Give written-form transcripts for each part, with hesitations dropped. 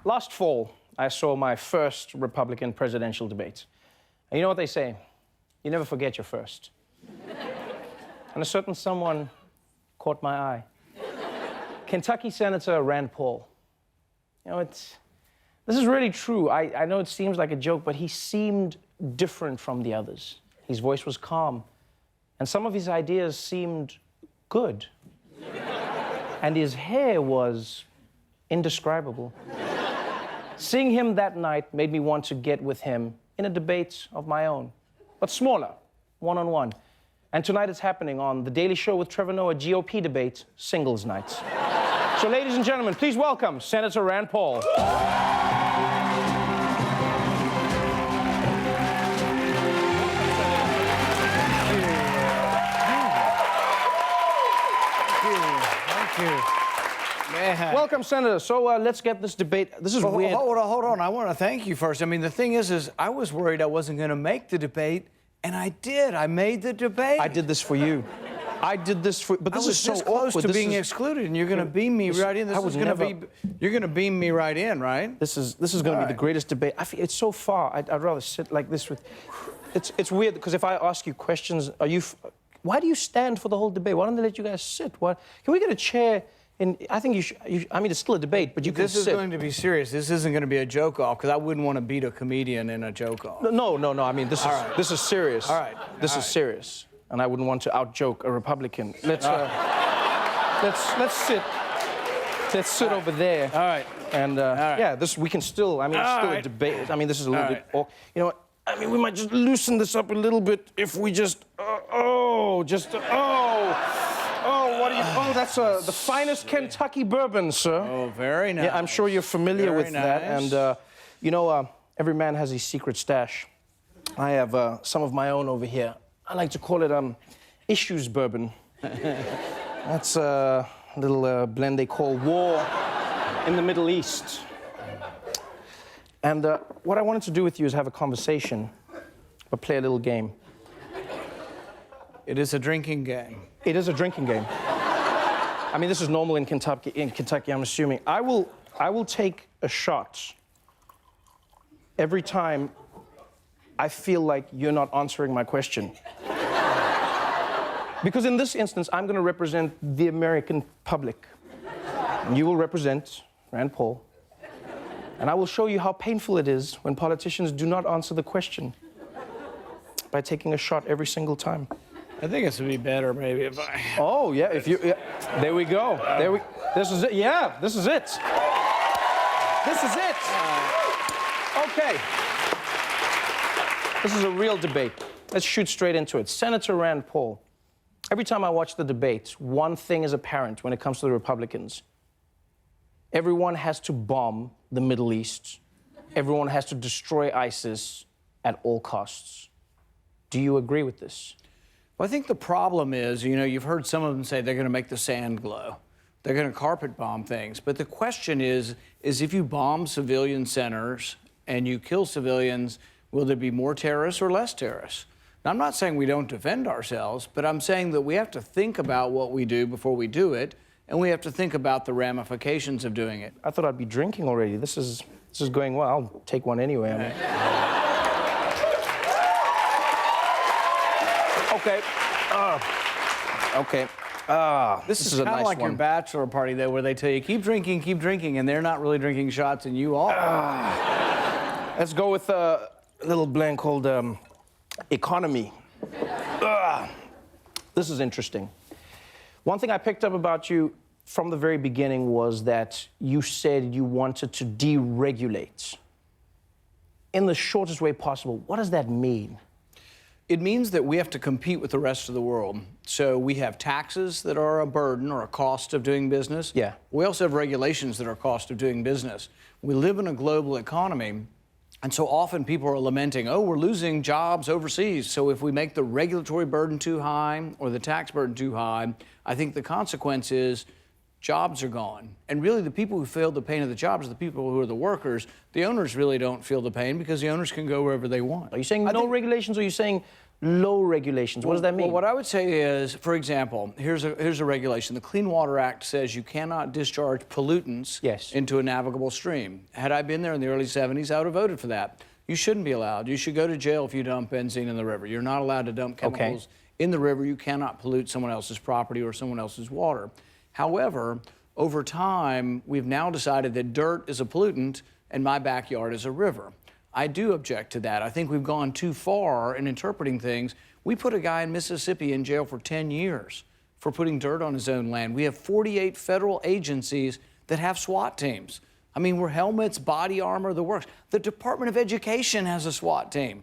Last fall, I saw my first Republican presidential debate. And you know what they say? You never forget your first. And a certain someone caught my eye. Kentucky Senator Rand Paul. You know, this is really true. I know it seems like a joke, but he seemed different from the others. His voice was calm, and some of his ideas seemed good. And his hair was indescribable. Seeing him that night made me want to get with him in a debate of my own, but smaller, one-on-one. And tonight it's happening on The Daily Show with Trevor Noah GOP debate, singles night. So ladies and gentlemen, please welcome Senator Rand Paul. Man. Welcome, Senator. So let's get this debate. This is weird. Hold on. I want to thank you first. I mean, the thing is I was worried I wasn't going to make the debate, and I did. I made the debate. I did this for you. I did this for, but this is so close awkward. to being excluded, and you're going to beam me right in. You're going to beam me right in, right? This is going to be the greatest debate. I feel it's so far. I'd rather sit like this with. It's weird because if I ask you questions, why do you stand for the whole debate? Why don't they let you guys sit? Why can we get a chair? I think you should. I mean, it's still a debate, but you can sit. This is going to be serious. This isn't going to be a joke off because I wouldn't want to beat a comedian in a joke off. No. I mean, this is serious. All right. This is serious, and I wouldn't want to out-joke a Republican. Let's sit. Let's sit over there. All right. And yeah, we can still. I mean, it's still a debate. I mean, this is a little bit. You know what? I mean, we might just loosen this up a little bit if we just. What are you? Oh, that's the finest Kentucky bourbon, sir. Oh, very nice. Yeah, I'm sure you're familiar with that. Nice. And you know, every man has his secret stash. I have some of my own over here. I like to call it issues bourbon. That's a little blend they call War in the Middle East. And what I wanted to do with you is have a conversation, but play a little game. It is a drinking game. It is a drinking game. I mean, this is normal in Kentucky, I'm assuming. I will take a shot every time I feel like you're not answering my question. Because in this instance, I'm going to represent the American public. And you will represent Rand Paul. And I will show you how painful it is when politicians do not answer the question by taking a shot every single time. I think it would be better maybe if I... Oh, yeah, if you... Yeah. There we go. This is it. Yeah, this is it. This is it. Okay. This is a real debate. Let's shoot straight into it. Senator Rand Paul, every time I watch the debates, one thing is apparent when it comes to the Republicans. Everyone has to bomb the Middle East. Everyone has to destroy ISIS at all costs. Do you agree with this? Well, I think the problem is, you know, you've heard some of them say they're going to make the sand glow. They're going to carpet bomb things. But the question is if you bomb civilian centers and you kill civilians, will there be more terrorists or less terrorists? Now, I'm not saying we don't defend ourselves, but I'm saying that we have to think about what we do before we do it, and we have to think about the ramifications of doing it. I thought I'd be drinking already. This is going well. I'll take one anyway. I mean. Okay. Okay. This is kind of nice like one. your bachelor party, though, where they tell you, keep drinking, and they're not really drinking shots, and you are. Let's go with a little blend called economy. This is interesting. One thing I picked up about you from the very beginning was that you said you wanted to deregulate in the shortest way possible. What does that mean? It means that we have to compete with the rest of the world. So we have taxes that are a burden or a cost of doing business. Yeah. We also have regulations that are a cost of doing business. We live in a global economy, and so often people are lamenting, oh, we're losing jobs overseas. So if we make the regulatory burden too high or the tax burden too high, I think the consequence is jobs are gone. And really the people who feel the pain of the jobs are the people who are the workers. The owners really don't feel the pain because the owners can go wherever they want. Are you saying no regulations, or are you saying low regulations. What does that mean? Well, what I would say is, for example, here's a regulation. The Clean Water Act says you cannot discharge pollutants into a navigable stream. Had I been there in the early 70s, I would have voted for that. You shouldn't be allowed. You should go to jail if you dump benzene in the river. You're not allowed to dump chemicals in the river. You cannot pollute someone else's property or someone else's water. However, over time, we've now decided that dirt is a pollutant and my backyard is a river. I do object to that. I think we've gone too far in interpreting things. We put a guy in Mississippi in jail for 10 years for putting dirt on his own land. We have 48 federal agencies that have SWAT teams. I mean, we're helmets, body armor, the works. The Department of Education has a SWAT team.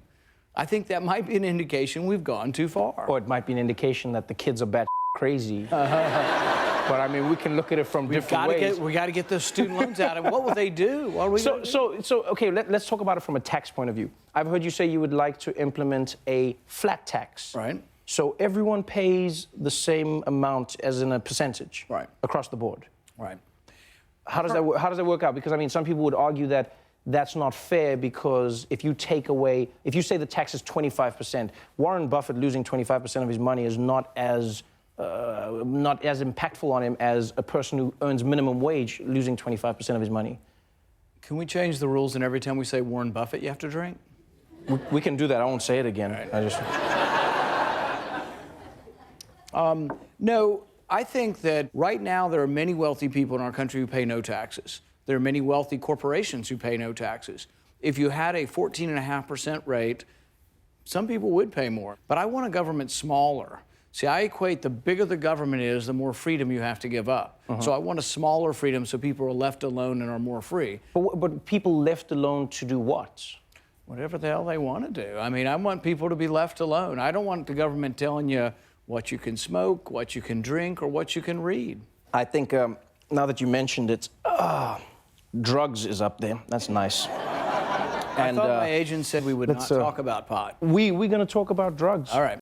I think that might be an indication we've gone too far. Or it might be an indication that the kids are bat crazy. But I mean, we can look at it from different ways. We got to get those student loans out. And what will they do? What are we gonna do? So okay, let's talk about it from a tax point of view. I've heard you say you would like to implement a flat tax. Right. So everyone pays the same amount as in a percentage. Right. Across the board. Right. How does that work out? Because I mean, some people would argue that that's not fair because if you say the tax is 25%, Warren Buffett losing 25% of his money is not as impactful on him as a person who earns minimum wage losing 25% of his money. Can we change the rules and every time we say Warren Buffett, you have to drink? We can do that. I won't say it again. Right. I just... No, I think that right now there are many wealthy people in our country who pay no taxes. There are many wealthy corporations who pay no taxes. If you had a 14.5% rate, some people would pay more. But I want a government smaller. See, I equate the bigger the government is, the more freedom you have to give up. So I want a smaller freedom so people are left alone and are more free. But people left alone to do what? Whatever the hell they want to do. I mean, I want people to be left alone. I don't want the government telling you what you can smoke, what you can drink, or what you can read. I think now that you mentioned it, drugs is up there. That's nice. I thought my agent said we would not talk about pot. We're going to talk about drugs. All right.